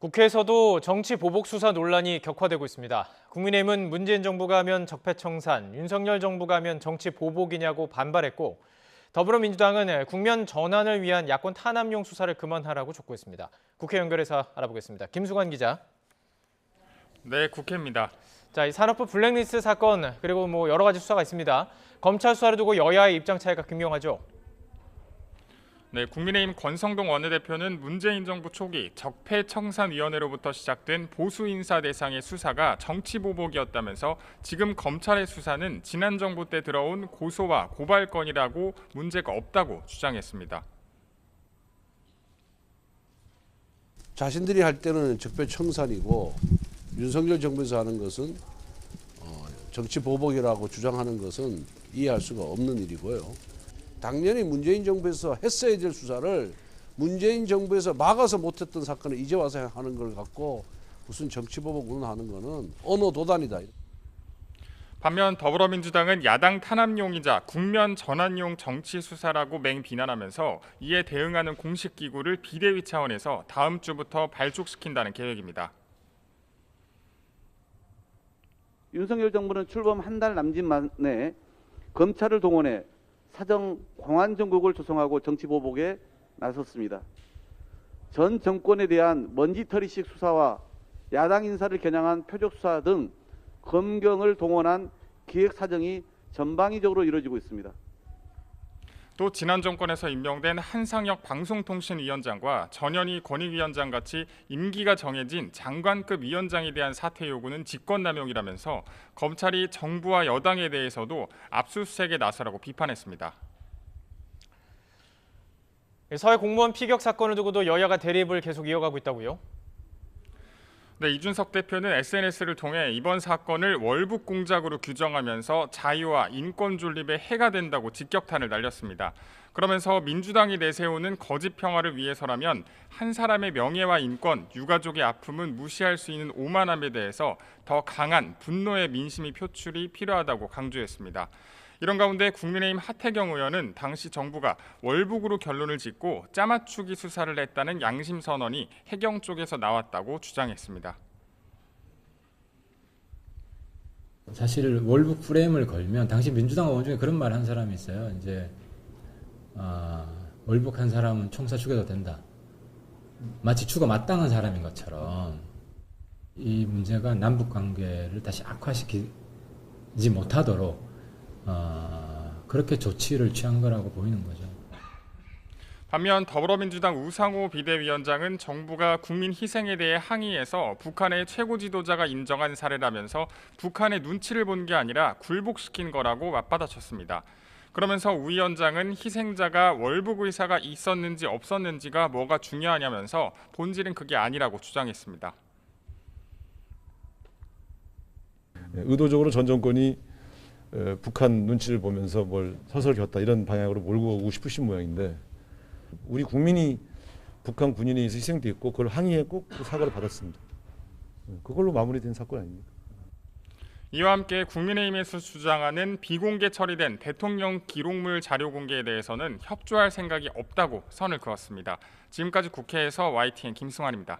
국회에서도 정치 보복 수사 논란이 격화되고 있습니다. 국민의힘은 문재인 정부가 하면 적폐청산, 윤석열 정부가 하면 정치 보복이냐고 반발했고, 더불어민주당은 국면 전환을 위한 야권 탄압용 수사를 그만하라고 촉구했습니다. 국회 연결해서 알아보겠습니다. 김수관 기자. 네, 국회입니다. 자, 이 산업부 블랙리스트 사건 그리고 여러 가지 수사가 있습니다. 검찰 수사를 두고 여야의 입장 차이가 극명하죠. 네, 국민의힘 권성동 원내대표는 문재인 정부 초기 적폐청산위원회로부터 시작된 보수 인사 대상의 수사가 정치 보복이었다면서 지금 검찰의 수사는 지난 정부 때 들어온 고소와 고발 건이라고 문제가 없다고 주장했습니다. 자신들이 할 때는 적폐청산이고 윤석열 정부에서 하는 것은 정치 보복이라고 주장하는 것은 이해할 수가 없는 일이고요. 당연히 문재인 정부에서 했어야 될 수사를 문재인 정부에서 막아서 못했던 사건을 이제 와서 하는 걸 갖고 무슨 정치보복 운운하는 거는 언어 도단이다. 반면 더불어민주당은 야당 탄압용이자 국면 전환용 정치 수사라고 맹비난하면서 이에 대응하는 공식 기구를 비대위 차원에서 다음 주부터 발족시킨다는 계획입니다. 윤석열 정부는 출범 한 달 남짓 만에 검찰을 동원해 사정 공안 정국을 조성하고 정치 보복에 나섰습니다. 전 정권에 대한 먼지털이식 수사와 야당 인사를 겨냥한 표적 수사 등 검경을 동원한 기획 사정이 전방위적으로 이루어지고 있습니다. 또 지난 정권에서 임명된 한상혁 방송통신위원장과 전현희 권익위원장 같이 임기가 정해진 장관급 위원장에 대한 사퇴 요구는 직권남용이라면서 검찰이 정부와 여당에 대해서도 압수수색에 나서라고 비판했습니다. 서해 공무원 피격 사건을 두고도 여야가 대립을 계속 이어가고 있다고요? 네, 이준석 대표는 SNS를 통해 이번 사건을 월북 공작으로 규정하면서 자유와 인권 존립에 해가 된다고 직격탄을 날렸습니다. 그러면서 민주당이 내세우는 거짓 평화를 위해서라면 한 사람의 명예와 인권, 유가족의 아픔은 무시할 수 있는 오만함에 대해서 더 강한 분노의 민심이 표출이 필요하다고 강조했습니다. 이런 가운데 국민의힘 하태경 의원은 당시 정부가 월북으로 결론을 짓고 짜맞추기 수사를 했다는 양심 선언이 해경 쪽에서 나왔다고 주장했습니다. 사실 월북 프레임을 걸면 당시 민주당 의원 중에 그런 말 한 사람이 있어요. 이제 월북한 사람은 총사 죽여도 된다. 마치 죽어 마땅한 사람인 것처럼 이 문제가 남북 관계를 다시 악화시키지 못하도록 그렇게 조치를 취한 거라고 보이는 거죠. 반면 더불어민주당 우상호 비대위원장은 정부가 국민 희생에 대해 항의해서 북한의 최고 지도자가 인정한 사례라면서 북한의 눈치를 본 게 아니라 굴복시킨 거라고 맞받아쳤습니다. 그러면서 우 위원장은 희생자가 월북 의사가 있었는지 없었는지가 뭐가 중요하냐면서 본질은 그게 아니라고 주장했습니다. 의도적으로 전 정권이 북한 눈치를 보면서 뭘 서설겼다 이런 방향으로 몰고 오고 싶으신 모양인데 우리 국민이 북한 군인에 의해서 희생됐고 그걸 항의했고 그 사과를 받았습니다. 그걸로 마무리된 사건 아닙니까? 이와 함께 국민의힘에서 주장하는 비공개 처리된 대통령 기록물 자료 공개에 대해서는 협조할 생각이 없다고 선을 그었습니다. 지금까지 국회에서 YTN 김승환입니다.